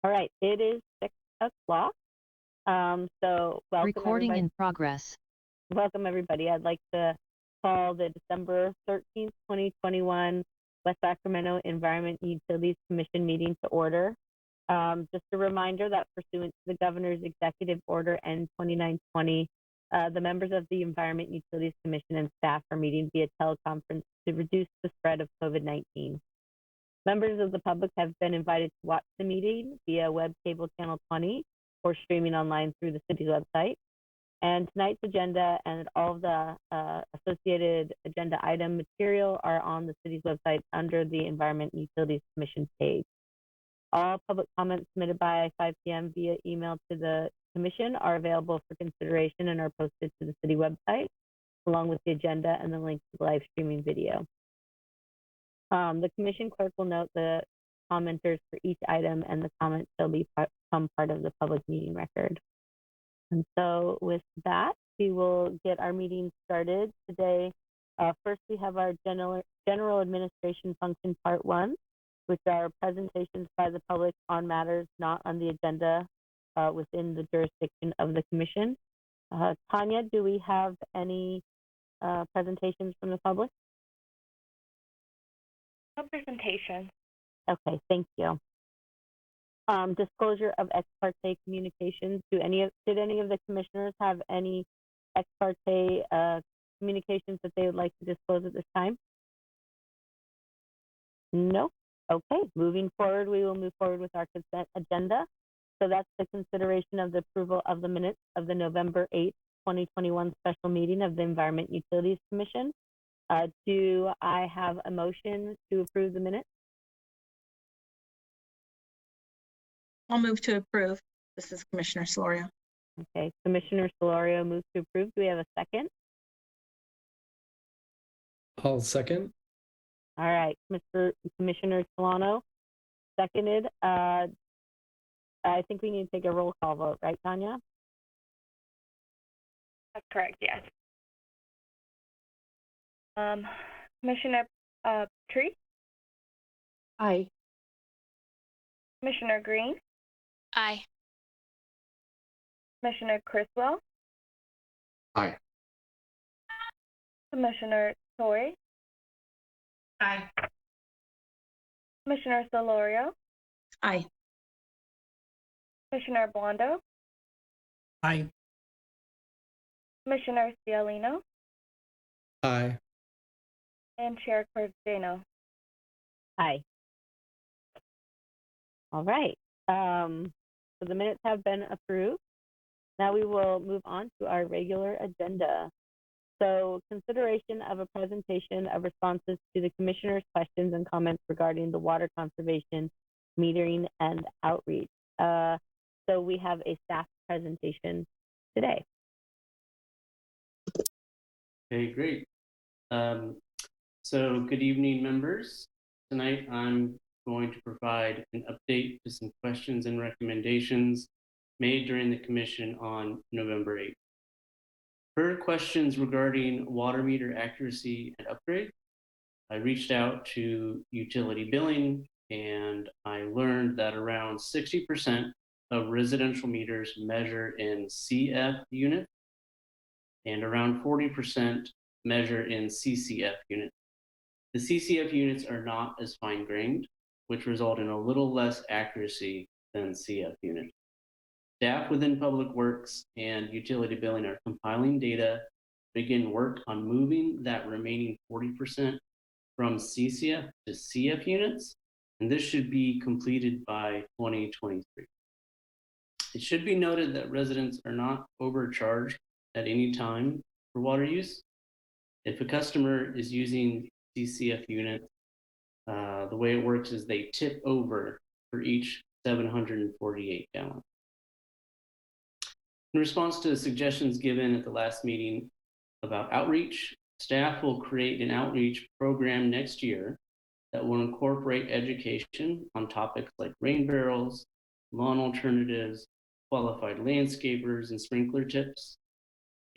All right, it is 6 o'clock. So welcome Recording everybody. in progress. Welcome everybody. I'd like to call the December 13th, 2021 West Sacramento Environment and Utilities Commission meeting to order. Just a reminder that pursuant to the Governor's Executive Order N2920, the members of the Environment and Utilities Commission and staff are meeting via teleconference to reduce the spread of COVID-19. Members of the public have been invited to watch the meeting via web cable channel 20 or streaming online through the city's website. And tonight's agenda and all of the associated agenda item material are on the city's website under the Environment and Utilities Commission page. All public comments submitted by 5 p.m. via email to the commission are available for consideration and are posted to the city website, along with the agenda and the link to the live streaming video. The commission clerk will note the commenters for each item, and the comments shall become part of the public meeting record. And so with that, we will get our meeting started today. First, we have our general administration function part 1, which are presentations by the public on matters not on the agenda within the jurisdiction of the commission. Tanya, do we have any presentations from the public? No presentation. Okay, thank you. Disclosure of ex parte communications. Did any of the commissioners have any ex parte communications that they would like to disclose at this time? No? Okay, moving forward, we will move forward with our consent agenda. So that's the consideration of the approval of the minutes of the November 8th, 2021 special meeting of the Environment and Utilities Commission. Do I have a motion to approve the minutes? I'll move to approve. This is Commissioner Solorio. Okay, Commissioner Solorio moves to approve. Do we have a second? I'll second. All right, Commissioner Solano, seconded. I think we need to take a roll call vote, right, Tanya? That's correct, yes. Commissioner Tree? Aye. Commissioner Green? Aye. Commissioner Criswell? Aye. Commissioner Toy? Aye. Commissioner Solorio? Aye. Commissioner Blondo? Aye. Commissioner Cialino? Aye. And Chair Cordano. Aye. All right. So the minutes have been approved. Now we will move on to our regular agenda. So consideration of a presentation of responses to the commissioner's questions and comments regarding the water conservation, metering, and outreach. So we have a staff presentation today. Okay, great. So good evening, members. Tonight I'm going to provide an update to some questions and recommendations made during the commission on November 8th. For questions regarding water meter accuracy and upgrade, I reached out to utility billing, and I learned that around 60% of residential meters measure in CF units and around 40% measure in CCF units. The CCF units are not as fine-grained, which result in a little less accuracy than CF units. Staff within Public Works and utility billing are compiling data, begin work on moving that remaining 40% from CCF to CF units, and this should be completed by 2023. It should be noted that residents are not overcharged at any time for water use. If a customer is using CCF units, the way it works is they tip over for each 748 gallons. In response to the suggestions given at the last meeting about outreach, staff will create an outreach program next year that will incorporate education on topics like rain barrels, lawn alternatives, qualified landscapers, and sprinkler tips.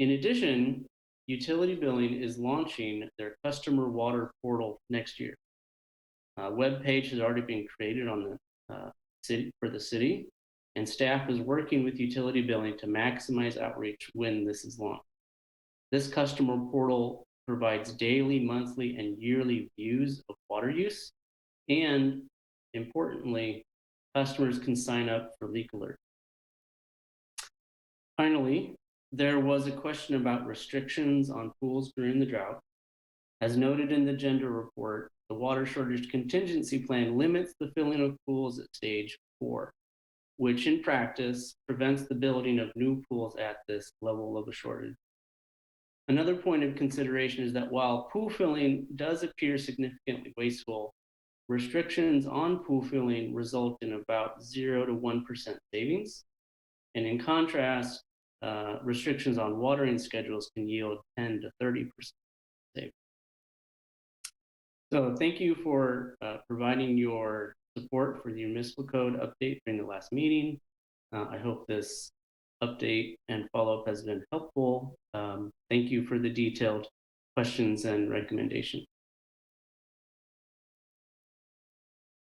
In addition, utility billing is launching their customer water portal next year. A web page has already been created on the for the city, and staff is working with utility billing to maximize outreach when this is launched. This customer portal provides daily, monthly, and yearly views of water use, and importantly, customers can sign up for leak alert. Finally, there was a question about restrictions on pools during the drought. As noted in the gender report, the water shortage contingency plan limits the filling of pools at stage 4, which in practice prevents the building of new pools at this level of a shortage. Another point of consideration is that while pool filling does appear significantly wasteful, restrictions on pool filling result in about 0 to 1% savings. And in contrast, restrictions on watering schedules can yield 10 to 30% savings. So thank you for providing your support for the municipal code update during the last meeting. I hope this update and follow-up has been helpful. Thank you for the detailed questions and recommendations.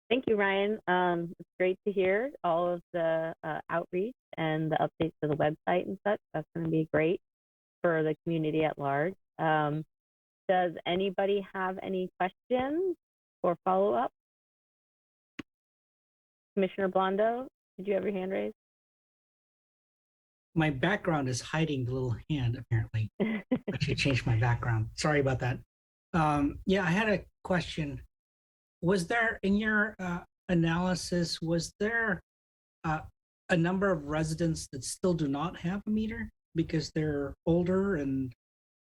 Thank you, Ryan. It's great to hear all of the outreach and the updates to the website and such. That's going to be great for the community at large. Does anybody have any questions or follow-up? Commissioner Blondo, did you have your hand raised? My background is hiding the little hand, apparently. I should change my background. Sorry about that. Yeah, I had a question. Was there, in your analysis, was there a number of residents that still do not have a meter because they're older and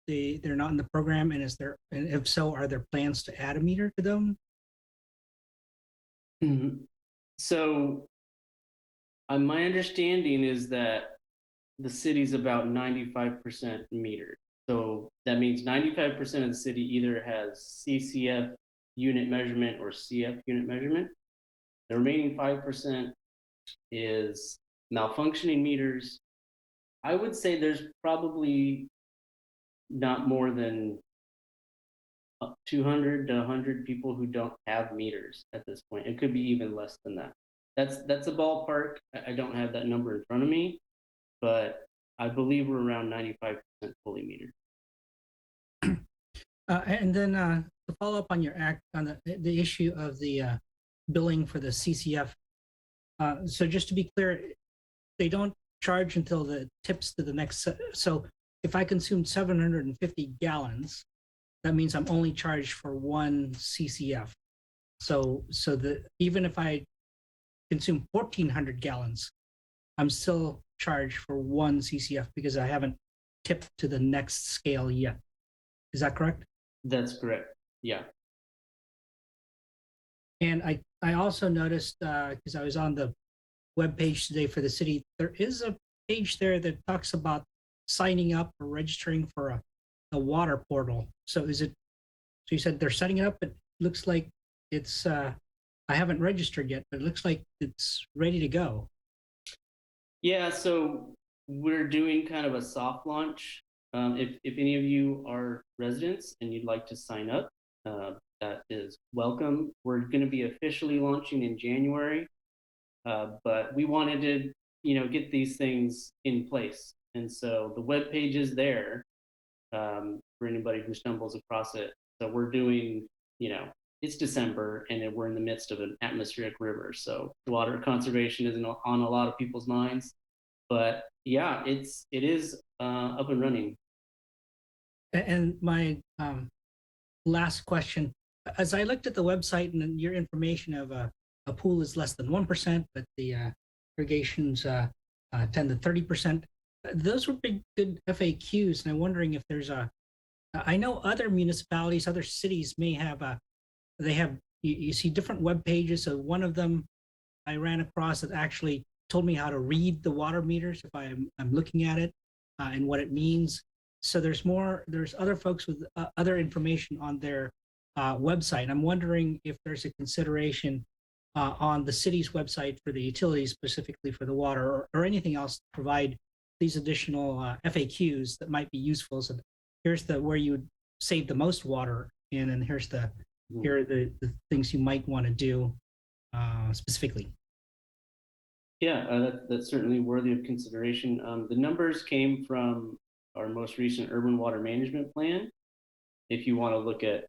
they're not in the program? And if so, are there plans to add a meter to them? Mm-hmm. So my understanding is that the city's about 95% metered. So that means 95% of the city either has CCF unit measurement or CF unit measurement. The remaining 5% is malfunctioning meters. I would say there's probably not more than 200 to 100 people who don't have meters at this point. It could be even less than that. That's a ballpark. I don't have that number in front of me, but I believe we're around 95% fully metered. And then to follow up on your on the issue of the billing for the CCF. So just to be clear, they don't charge until the tips to the next. So if I consume 750 gallons, that means I'm only charged for one CCF. So even if I consume 1,400 gallons, I'm still charged for one CCF because I haven't tipped to the next scale yet. Is that correct? That's correct. Yeah. And I also noticed, because I was on the webpage today for the city, there is a page there that talks about signing up or registering for a water portal. So you said they're setting it up, it looks like it's, I haven't registered yet, but it looks like it's ready to go. Yeah, so we're doing kind of a soft launch. If any of you are residents and you'd like to sign up, that is welcome. We're going to be officially launching in January, but we wanted to, get these things in place. And so the web page is there for anybody who stumbles across it. So we're doing, it's December and we're in the midst of an atmospheric river. So water conservation isn't on a lot of people's minds, but yeah, it is up and running. And my last question, as I looked at the website and your information of a pool is less than 1%, but the irrigation's 10 to 30%, those would be good FAQs. And I'm wondering if there's I know other municipalities, other cities may have you see different web pages. So one of them I ran across that actually told me how to read the water meters if I'm looking at it and what it means. So there's other folks with other information on their website. I'm wondering if there's a consideration on the city's website for the utilities, specifically for the water, or anything else to provide these additional FAQs that might be useful. So here's where you would save the most water, and then here are the things you might want to do specifically. Yeah, that's certainly worthy of consideration. The numbers came from our most recent urban water management plan. If you want to look at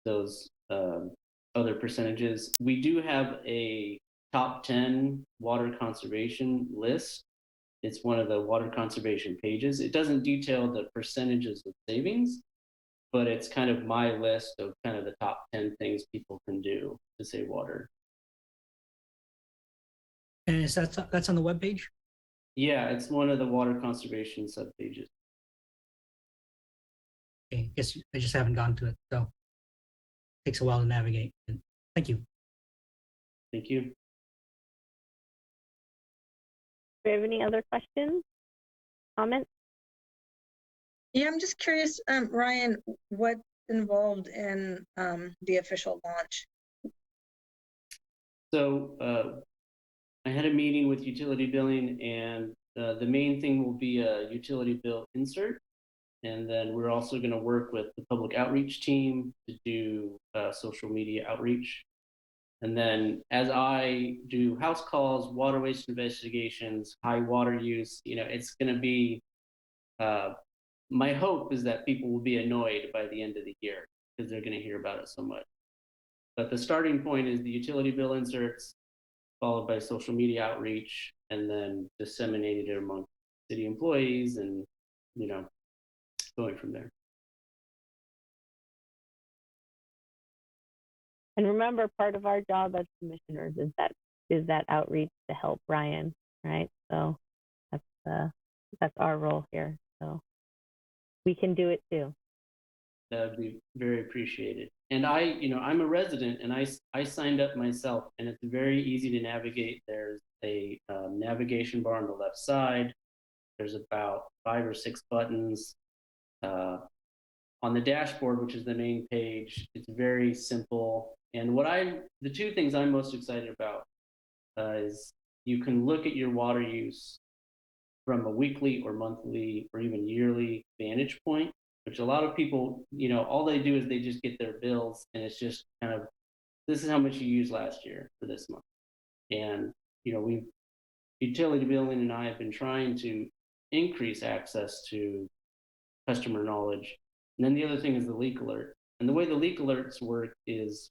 those other percentages, we do have a top 10 water conservation list. It's one of the water conservation pages. It doesn't detail the percentages of savings, but it's kind of my list of kind of the top 10 things people can do to save water. And is that's on the webpage? Yeah, it's one of the water conservation subpages. Okay, guess I just haven't gone to it, so it takes a while to navigate. Thank you. Thank you. Do we have any other questions, comments? Yeah, I'm just curious, Ryan, what's involved in the official launch? So I had a meeting with utility billing, and the main thing will be a utility bill insert. And then we're also going to work with the public outreach team to do social media outreach. And then as I do house calls, water waste investigations, high water use, it's going to be, my hope is that people will be annoyed by the end of the year because they're going to hear about it so much. But the starting point is the utility bill inserts, followed by social media outreach, and then disseminated it among city employees and, going from there. And remember, part of our job as commissioners is that outreach to help Ryan, right? So that's our role here. So we can do it too. That would be very appreciated. And I'm a resident, and I signed up myself, and it's very easy to navigate. There's a navigation bar on the left side. There's about 5 or 6 buttons. On the dashboard, which is the main page, it's very simple. And the 2 things I'm most excited about is you can look at your water use from a weekly or monthly or even yearly vantage point, which a lot of people, all they do is they just get their bills, and it's just kind of, this is how much you used last year for this month. And, utility billing and I have been trying to increase access to customer knowledge. And then the other thing is the leak alert. And the way the leak alerts work is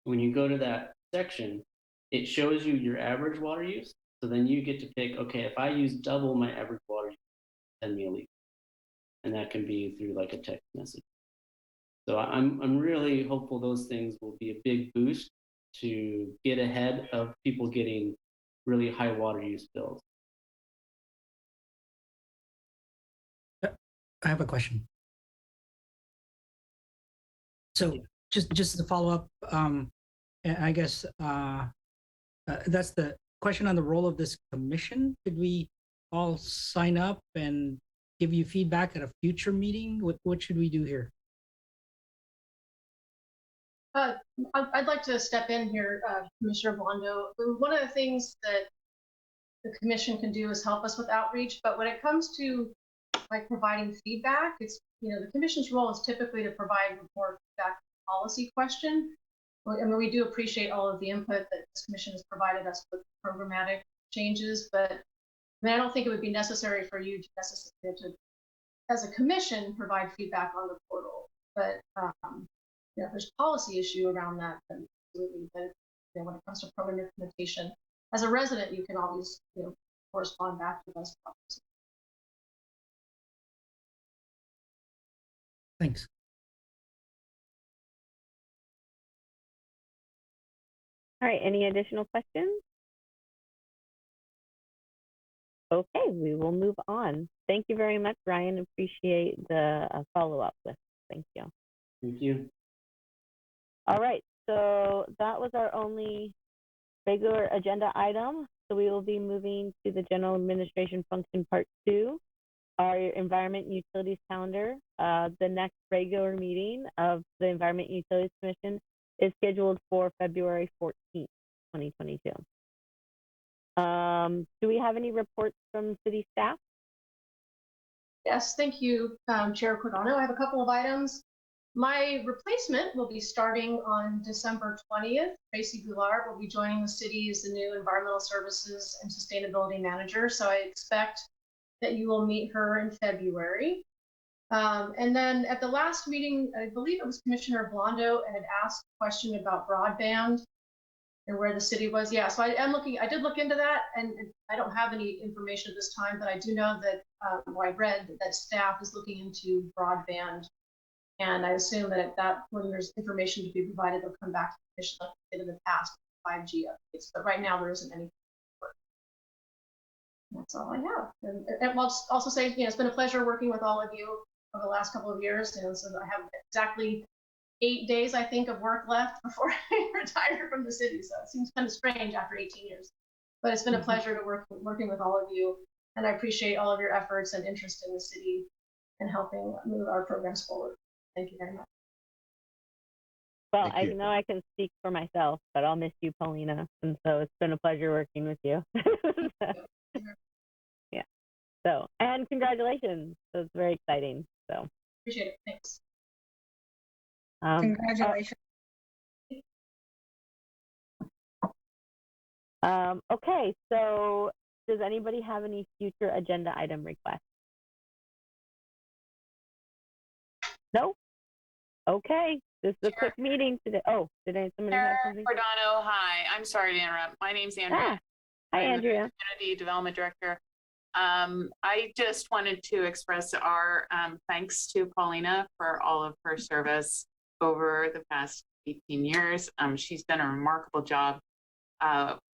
when you go to that section, it shows you your average water use. So then you get to pick, okay, if I use double my average water use, send me a leak. And that can be through like a text message. So I'm really hopeful those things will be a big boost to get ahead of people getting really high water use bills. I have a question. So just to follow up, I guess that's the question on the role of this commission. Could we all sign up and give you feedback at a future meeting? What should we do here? I'd like to step in here, Commissioner Blondo. One of the things that the commission can do is help us with outreach, but when it comes to like providing feedback, it's, the commission's role is typically to provide more feedback policy question. I mean, we do appreciate all of the input that this commission has provided us with programmatic changes, but I don't think it would be necessary for you to as a commission, provide feedback on the portal. But if there's policy issue around that, then absolutely. But when it comes to program implementation, as a resident, you can always correspond back to us. Thanks. All right, any additional questions? Okay, we will move on. Thank you very much, Ryan. Appreciate the follow-up with. Thank you. Thank you. All right, so that was our only regular agenda item. So we will be moving to the general administration function part 2, our environment and utilities calendar. The next regular meeting of the Environment and Utilities Commission is scheduled for February 14th, 2022. Do we have any reports from city staff? Yes, thank you, Chair Cordano. I have a couple of items. My replacement will be starting on December 20th. Tracy Goulart will be joining the city as the new Environmental Services and Sustainability Manager. So I expect that you will meet her in February. And then at the last meeting, I believe it was Commissioner Blondo had asked a question about broadband and where the city was. Yeah, so I did look into that, and I don't have any information at this time, but I do know that, or I read that staff is looking into broadband. And I assume that when there's information to be provided, they'll come back to the commission like they did in the past, 5G updates. But right now there isn't any. That's all I have. And I'll just also say, it's been a pleasure working with all of you over the last couple of years. So I have exactly 8 days, I think, of work left before I retire from the city. So it seems kind of strange after 18 years. But it's been a pleasure to working with all of you. And I appreciate all of your efforts and interest in the city and helping move our programs forward. Thank you very much. Well, Thank I you. know I can speak for myself, but I'll miss you, Paulina. And so it's been a pleasure working with you. Yeah. So, and congratulations. So it's very exciting. So Appreciate it. Thanks. Congratulations. Okay, so does anybody have any future agenda item requests? No? Okay, this is a quick meeting today. Oh, somebody have Chair something? Cardano, hi. I'm sorry to interrupt. My name's Andrea. Hi, I'm the Andrea. Community Development Director. I just wanted to express our thanks to Paulina for all of her service over the past 18 years. She's done a remarkable job.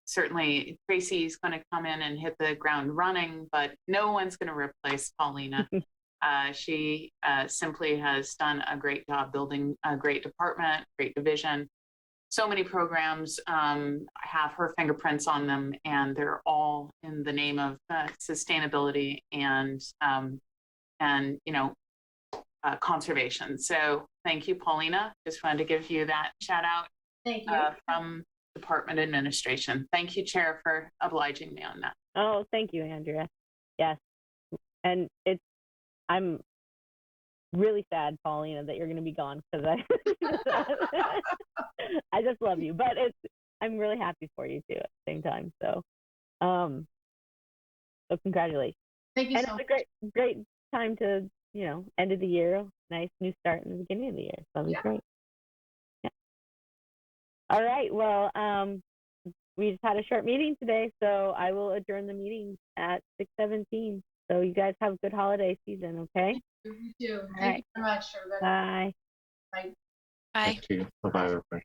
Certainly, Tracy's going to come in and hit the ground running, but no one's going to replace Paulina. She simply has done a great job building a great department, great division. So many programs have her fingerprints on them, and they're all in the name of sustainability and conservation. So thank you, Paulina. Just wanted to give you that shout out. Thank you. From Department Administration. Thank you, Chair, for obliging me on that. Oh, thank you, Andrea. Yes. And I'm really sad, Paulina, that you're going to be gone because I just love you, but I'm really happy for you too at the same time. So, so congratulations. Thank you And so it's much. a great time to, end of the year, nice new start in the beginning of the year. So that'll be great. Yeah. All right. Well, we just had a short meeting today, so I will adjourn the meeting at 6:17. So you guys have a good holiday season, okay? You too. All Thank right. you very much, everybody. Bye. Bye. Thank you. Bye-bye, everybody.